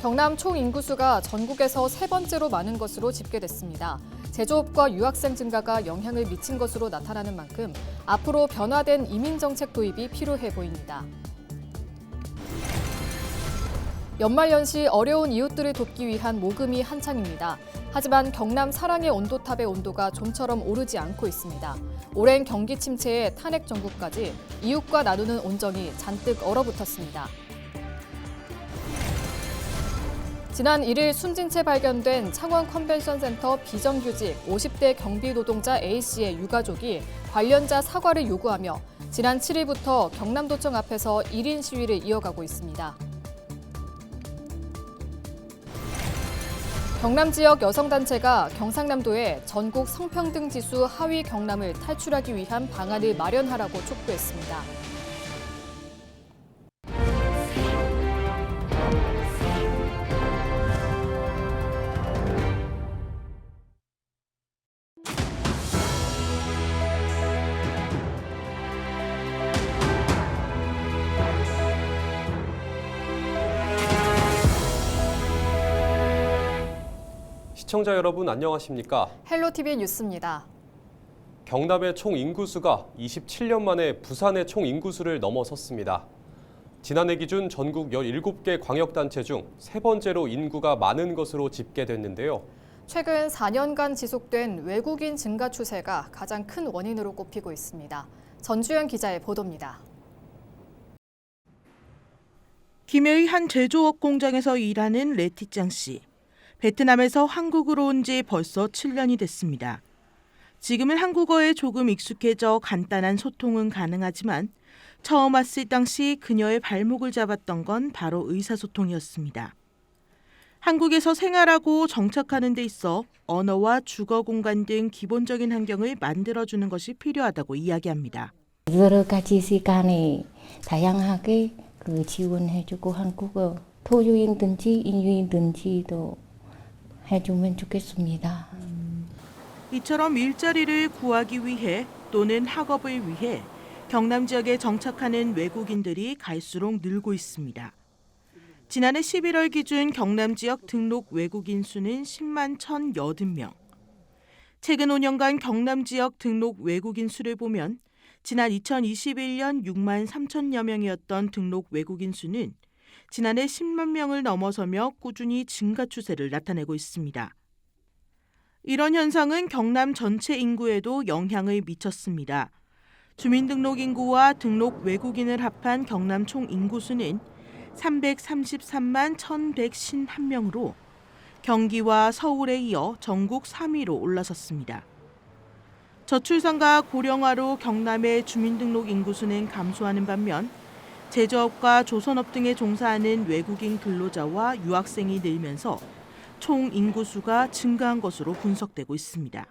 경남 총 인구수가 전국에서 세 번째로 많은 것으로 집계됐습니다. 제조업과 유학생 증가가 영향을 미친 것으로 나타나는 만큼 앞으로 변화된 이민정책 도입이 필요해 보입니다. 연말연시 어려운 이웃들을 돕기 위한 모금이 한창입니다. 하지만 경남 사랑의 온도탑의 온도가 좀처럼 오르지 않고 있습니다. 오랜 경기 침체에 탄핵 정부까지 이웃과 나누는 온정이 잔뜩 얼어붙었습니다. 지난 1일 숨진 채 발견된 창원 컨벤션센터 비정규직 50대 경비 노동자 A씨의 유가족이 관련자 사과를 요구하며 지난 7일부터 경남도청 앞에서 1인 시위를 이어가고 있습니다. 경남 지역 여성단체가 경상남도에 전국 성평등 지수 하위 경남을 탈출하기 위한 방안을 마련하라고 촉구했습니다. 시청자 여러분 안녕하십니까? 헬로티비 뉴스입니다. 경남의 총 인구수가 27년 만에 부산의 총 인구수를 넘어섰습니다. 지난해 기준 전국 17개 광역단체 중 세 번째로 인구가 많은 것으로 집계됐는데요. 최근 4년간 지속된 외국인 증가 추세가 가장 큰 원인으로 꼽히고 있습니다. 전주현 기자의 보도입니다. 김해의 한 제조업 공장에서 일하는 레티짱 씨. 베트남에서 한국으로 온 지 벌써 7년이 됐습니다. 지금은 한국어에 조금 익숙해져 간단한 소통은 가능하지만 처음 왔을 당시 그녀의 발목을 잡았던 건 바로 의사소통이었습니다. 한국에서 생활하고 정착하는 데 있어 언어와 주거 공간 등 기본적인 환경을 만들어주는 것이 필요하다고 이야기합니다. 여러 가지 시간에 다양하게 지원해주고 한국어 토요일든지 일요일든지도 해주면 좋겠습니다. 이처럼 일자리를 구하기 위해 또는 학업을 위해 경남 지역에 정착하는 외국인들이 갈수록 늘고 있습니다. 지난해 11월 기준 경남 지역 등록 외국인 수는 10만 1,080명. 최근 5년간 경남 지역 등록 외국인 수를 보면 지난 2021년 6만 3천여 명이었던 등록 외국인 수는 지난해 10만 명을 넘어서며 꾸준히 증가 추세를 나타내고 있습니다. 이런 현상은 경남 전체 인구에도 영향을 미쳤습니다. 주민등록 인구와 등록 외국인을 합한 경남 총 인구수는 333만 1,151명으로 경기와 서울에 이어 전국 3위로 올라섰습니다. 저출산과 고령화로 경남의 주민등록 인구수는 감소하는 반면 제조업과 조선업 등에 종사하는 외국인 근로자와 유학생이 늘면서 총 인구수가 증가한 것으로 분석되고 있습니다.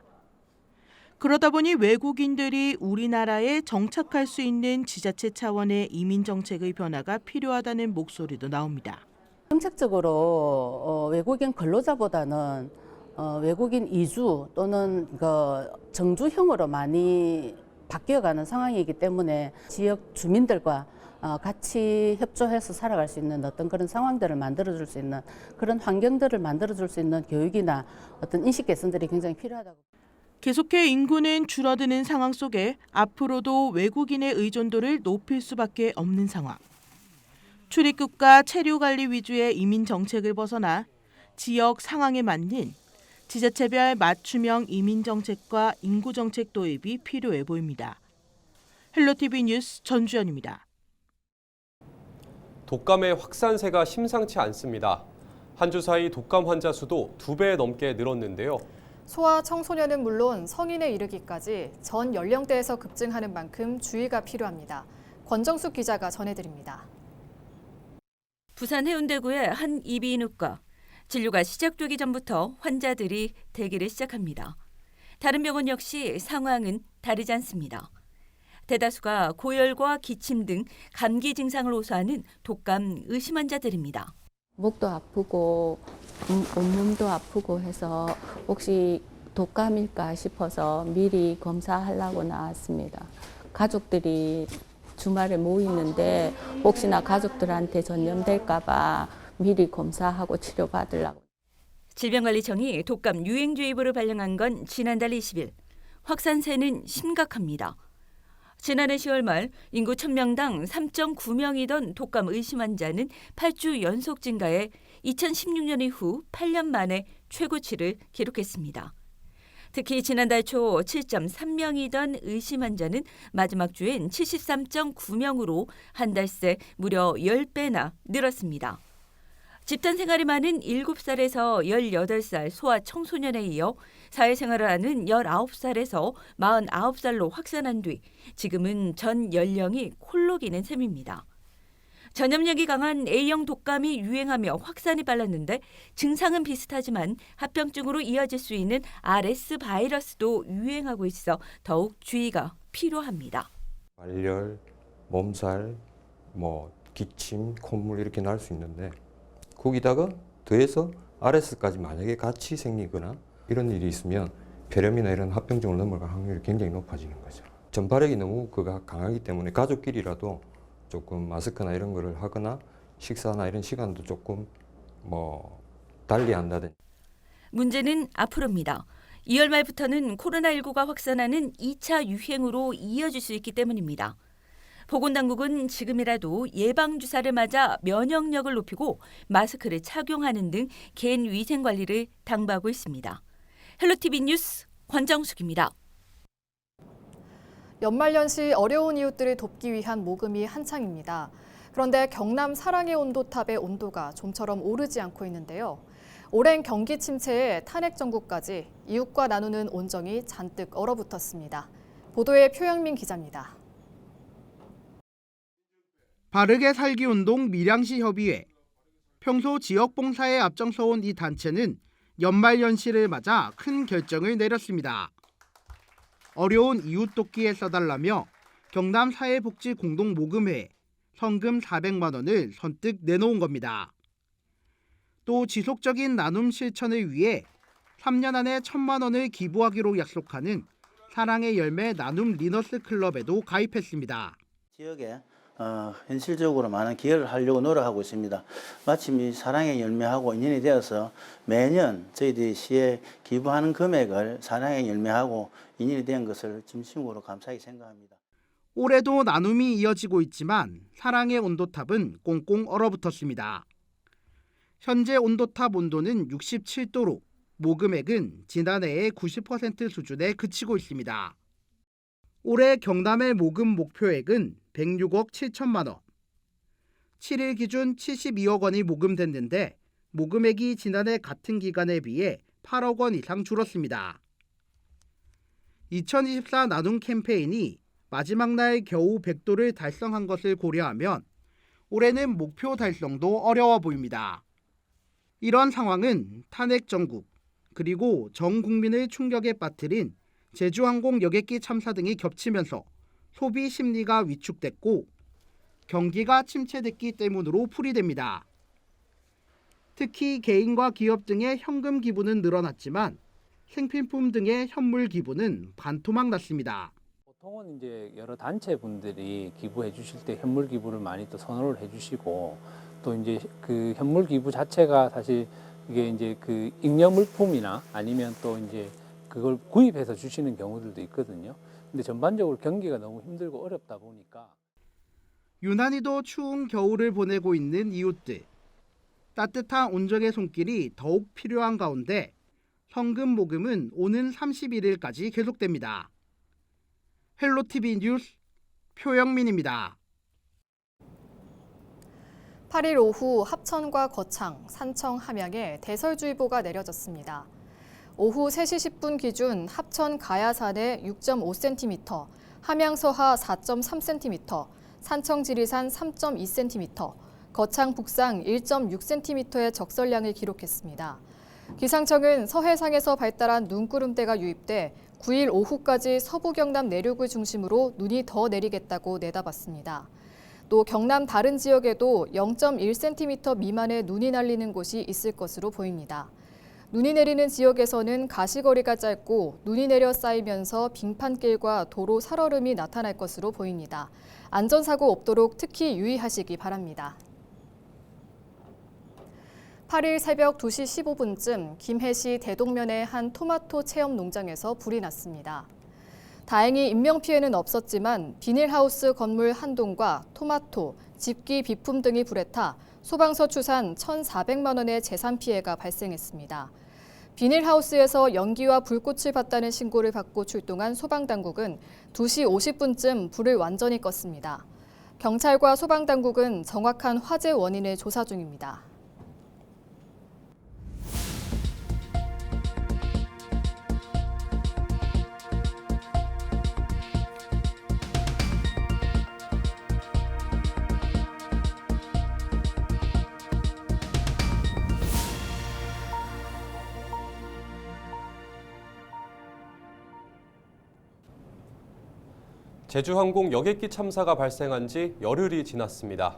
그러다 보니 외국인들이 우리나라에 정착할 수 있는 지자체 차원의 이민 정책의 변화가 필요하다는 목소리도 나옵니다. 정책적으로 외국인 근로자보다는 외국인 이주 또는 정주형으로 많이 바뀌어가는 상황이기 때문에 지역 주민들과 같이 협조해서 살아갈 수 있는 어떤 그런 상황들을 만들어줄 수 있는 그런 환경들을 만들어줄 수 있는 교육이나 어떤 인식 개선들이 굉장히 필요하다고. 계속해 인구는 줄어드는 상황 속에 앞으로도 외국인의 의존도를 높일 수밖에 없는 상황. 출입국과 체류 관리 위주의 이민 정책을 벗어나 지역 상황에 맞는 지자체별 맞춤형 이민 정책과 인구 정책 도입이 필요해 보입니다. 헬로티비 뉴스 전주현입니다. 독감의 확산세가 심상치 않습니다. 한 주 사이 독감 환자 수도 2배 넘게 늘었는데요. 소아 청소년은 물론 성인에 이르기까지 전 연령대에서 급증하는 만큼 주의가 필요합니다. 권정숙 기자가 전해드립니다. 부산 해운대구의 한 이비인후과. 진료가 시작되기 전부터 환자들이 대기를 시작합니다. 다른 병원 역시 상황은 다르지 않습니다. 대다수가 고열과 기침 등 감기 증상을 호소하는 독감 의심 환자들입니다. 목도 아프고 온몸도 아프고 해서 혹시 독감일까 싶어서 미리 검사하려고 나왔습니다. 가족들이 주말에 모이는데 혹시나 가족들한테 전염될까 봐 미리 검사하고 치료받으려고. 질병관리청이 독감 유행주의보를 발령한 건 지난달 20일. 확산세는 심각합니다. 지난해 10월 말 인구 1000명당 3.9명이던 독감 의심 환자는 8주 연속 증가해 2016년 이후 8년 만에 최고치를 기록했습니다. 특히 지난달 초 7.3명이던 의심 환자는 마지막 주엔 73.9명으로 한 달 새 무려 10배나 늘었습니다. 집단 생활이 많은 7살에서 18살 소아 청소년에 이어 사회생활을 하는 19살에서 49살로 확산한 뒤 지금은 전 연령이 콜록이는 셈입니다. 전염력이 강한 A형 독감이 유행하며 확산이 빨랐는데 증상은 비슷하지만 합병증으로 이어질 수 있는 RS 바이러스도 유행하고 있어 더욱 주의가 필요합니다. 발열, 몸살, 기침, 콧물 이렇게 날 수 있는데 거기다가 더해서 RS까지 만약에 같이 생기거나 이런 일이 있으면 폐렴이나 이런 합병증을 넘어갈 확률이 굉장히 높아지는 거죠. 전파력이 너무 강하기 때문에 가족끼리라도 조금 마스크나 이런 거를 하거나 식사나 이런 시간도 조금 달리 한다든지. 문제는 앞으로입니다. 2월 말부터는 코로나19가 확산하는 2차 유행으로 이어질 수 있기 때문입니다. 보건당국은 지금이라도 예방주사를 맞아 면역력을 높이고 마스크를 착용하는 등 개인 위생 관리를 당부하고 있습니다. 헬로티비 뉴스 권정숙입니다. 연말연시 어려운 이웃들을 돕기 위한 모금이 한창입니다. 그런데 경남 사랑의 온도탑의 온도가 좀처럼 오르지 않고 있는데요. 오랜 경기 침체에 탄핵 정국까지 이웃과 나누는 온정이 잔뜩 얼어붙었습니다. 보도에 표영민 기자입니다. 바르게 살기 운동 밀양시 협의회. 평소 지역 봉사에 앞장서온 이 단체는 연말연시를 맞아 큰 결정을 내렸습니다. 어려운 이웃 돕기에 써달라며 경남 사회복지 공동모금회에 성금 400만 원을 선뜻 내놓은 겁니다. 또 지속적인 나눔 실천을 위해 3년 안에 1,000만 원을 기부하기로 약속하는 사랑의 열매 나눔 리너스 클럽에도 가입했습니다. 지역에 현실적으로 많은 기여를 하려고 노력하고 있습니다. 마침 이 사랑의 열매하고 인연이 되어서 매년 저희들이 시에 기부하는 금액을 사랑의 열매하고 인연이 된 것을 진심으로 감사하게 생각합니다. 올해도 나눔이 이어지고 있지만 사랑의 온도탑은 꽁꽁 얼어붙었습니다. 현재 온도탑 온도는 67도로 모금액은 지난해의 90% 수준에 그치고 있습니다. 올해 경남의 모금 목표액은 106억 7천만 원. 7일 기준 72억 원이 모금됐는데 모금액이 지난해 같은 기간에 비해 8억 원 이상 줄었습니다. 2024 나눔 캠페인이 마지막 날 겨우 100도를 달성한 것을 고려하면 올해는 목표 달성도 어려워 보입니다. 이런 상황은 탄핵 정국 그리고 전 국민을 충격에 빠뜨린 제주항공 여객기 참사 등이 겹치면서 소비 심리가 위축됐고 경기가 침체됐기 때문으로 풀이됩니다. 특히 개인과 기업 등의 현금 기부는 늘어났지만 생필품 등의 현물 기부는 반토막 났습니다. 보통은 이제 여러 단체 분들이 기부해 주실 때 현물 기부를 많이 또 선호를 해 주시고 또 이제 그 현물 기부 자체가 사실 이게 이제 그 잉여 물품이나 아니면 또 이제 그걸 구입해서 주시는 경우들도 있거든요. 근데 전반적으로 경기가 너무 힘들고 어렵다 보니까 유난히도 추운 겨울을 보내고 있는 이웃들. 따뜻한 온정의 손길이 더욱 필요한 가운데 성금 모금은 오는 31일까지 계속됩니다. 헬로티비 뉴스 표영민입니다. 8일 오후 합천과 거창, 산청, 함양에 대설주의보가 내려졌습니다. 오후 3시 10분 기준 합천 가야산에 6.5cm, 함양 서하 4.3cm, 산청 지리산 3.2cm, 거창 북상 1.6cm의 적설량을 기록했습니다. 기상청은 서해상에서 발달한 눈구름대가 유입돼 9일 오후까지 서부 경남 내륙을 중심으로 눈이 더 내리겠다고 내다봤습니다. 또 경남 다른 지역에도 0.1cm 미만의 눈이 날리는 곳이 있을 것으로 보입니다. 눈이 내리는 지역에서는 가시거리가 짧고 눈이 내려 쌓이면서 빙판길과 도로 살얼음이 나타날 것으로 보입니다. 안전사고 없도록 특히 유의하시기 바랍니다. 8일 새벽 2시 15분쯤 김해시 대동면의 한 토마토 체험 농장에서 불이 났습니다. 다행히 인명피해는 없었지만 비닐하우스 건물 한 동과 토마토, 집기 비품 등이 불에 타 소방서 추산 1,400만 원의 재산 피해가 발생했습니다. 비닐하우스에서 연기와 불꽃을 봤다는 신고를 받고 출동한 소방당국은 2시 50분쯤 불을 완전히 껐습니다. 경찰과 소방당국은 정확한 화재 원인을 조사 중입니다. 제주항공 여객기 참사가 발생한 지 열흘이 지났습니다.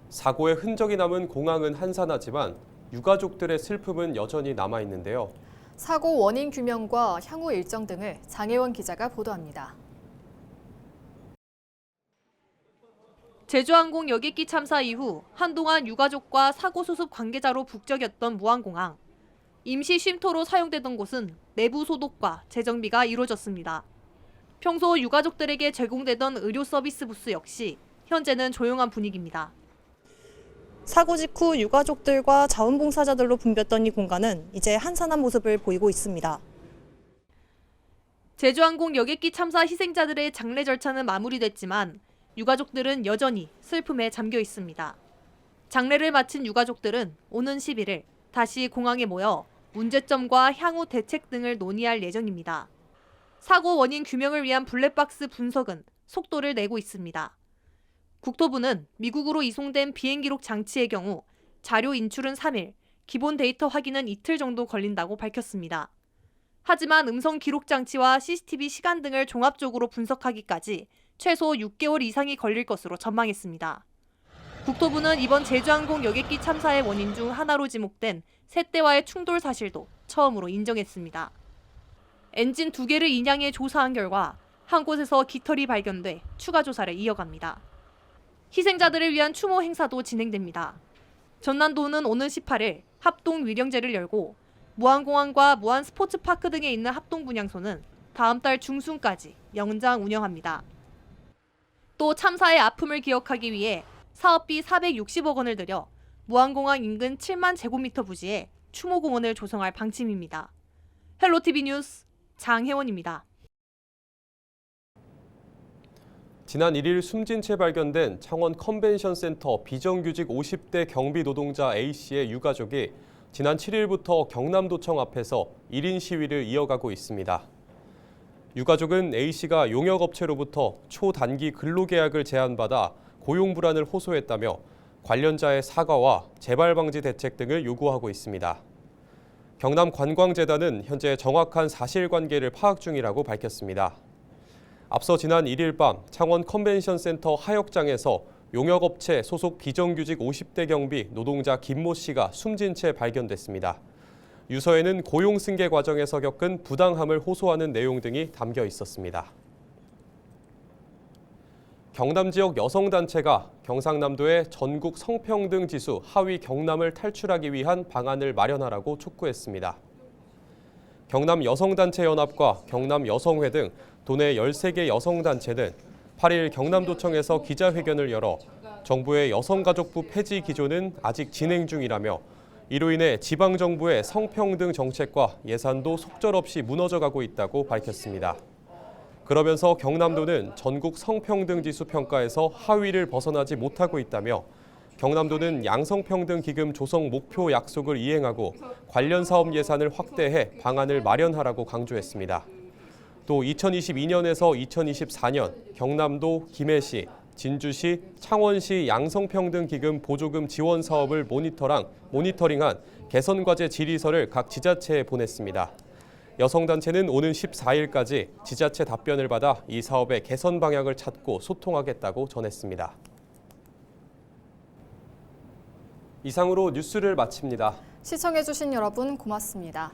사고의 흔적이 남은 공항은 한산하지만 유가족들의 슬픔은 여전히 남아있는데요. 사고 원인 규명과 향후 일정 등을 장혜원 기자가 보도합니다. 제주항공 여객기 참사 이후 한동안 유가족과 사고 수습 관계자로 북적였던 무안공항. 임시 쉼터로 사용되던 곳은 내부 소독과 재정비가 이루어졌습니다. 평소 유가족들에게 제공되던 의료 서비스 부스 역시 현재는 조용한 분위기입니다. 사고 직후 유가족들과 자원봉사자들로 붐볐던 이 공간은 이제 한산한 모습을 보이고 있습니다. 제주항공 여객기 참사 희생자들의 장례 절차는 마무리됐지만 유가족들은 여전히 슬픔에 잠겨 있습니다. 장례를 마친 유가족들은 오는 11일 다시 공항에 모여 문제점과 향후 대책 등을 논의할 예정입니다. 사고 원인 규명을 위한 블랙박스 분석은 속도를 내고 있습니다. 국토부는 미국으로 이송된 비행기록 장치의 경우 자료 인출은 3일, 기본 데이터 확인은 이틀 정도 걸린다고 밝혔습니다. 하지만 음성 기록 장치와 CCTV 시간 등을 종합적으로 분석하기까지 최소 6개월 이상이 걸릴 것으로 전망했습니다. 국토부는 이번 제주항공 여객기 참사의 원인 중 하나로 지목된 새떼와의 충돌 사실도 처음으로 인정했습니다. 엔진 2개를 인양해 조사한 결과 한 곳에서 깃털이 발견돼 추가 조사를 이어갑니다. 희생자들을 위한 추모 행사도 진행됩니다. 전남도는 오는 18일 합동 위령제를 열고 무안공항과 무안스포츠파크 등에 있는 합동 분향소는 다음 달 중순까지 연장 운영합니다. 또 참사의 아픔을 기억하기 위해 사업비 460억 원을 들여 무안공항 인근 7만 제곱미터 부지에 추모공원을 조성할 방침입니다. 헬로티비 뉴스 장혜원입니다. 지난 1일 숨진 채 발견된 창원 컨벤션센터 비정규직 50대 경비 노동자 A씨의 유가족이 지난 7일부터 경남도청 앞에서 1인 시위를 이어가고 있습니다. 유가족은 A씨가 용역업체로부터 초단기 근로계약을 제안받아 고용 불안을 호소했다며 관련자의 사과와 재발 방지 대책 등을 요구하고 있습니다. 경남관광재단은 현재 정확한 사실관계를 파악 중이라고 밝혔습니다. 앞서 지난 1일 밤 창원 컨벤션센터 하역장에서 용역업체 소속 비정규직 50대 경비 노동자 김모 씨가 숨진 채 발견됐습니다. 유서에는 고용 승계 과정에서 겪은 부당함을 호소하는 내용 등이 담겨 있었습니다. 경남 지역 여성단체가 경상남도의 전국 성평등 지수 하위 경남을 탈출하기 위한 방안을 마련하라고 촉구했습니다. 경남 여성단체연합과 경남여성회 등 도내 13개 여성단체는 8일 경남도청에서 기자회견을 열어 정부의 여성가족부 폐지 기조는 아직 진행 중이라며 이로 인해 지방정부의 성평등 정책과 예산도 속절없이 무너져가고 있다고 밝혔습니다. 그러면서 경남도는 전국 성평등 지수 평가에서 하위를 벗어나지 못하고 있다며 경남도는 양성평등 기금 조성 목표 약속을 이행하고 관련 사업 예산을 확대해 방안을 마련하라고 강조했습니다. 또 2022년에서 2024년 경남도 김해시, 진주시, 창원시 양성평등 기금 보조금 지원 사업을 모니터링한 개선과제 질의서를 각 지자체에 보냈습니다. 여성단체는 오는 14일까지 지자체 답변을 받아 이 사업의 개선 방향을 찾고 소통하겠다고 전했습니다. 이상으로 뉴스를 마칩니다. 시청해주신 여러분 고맙습니다.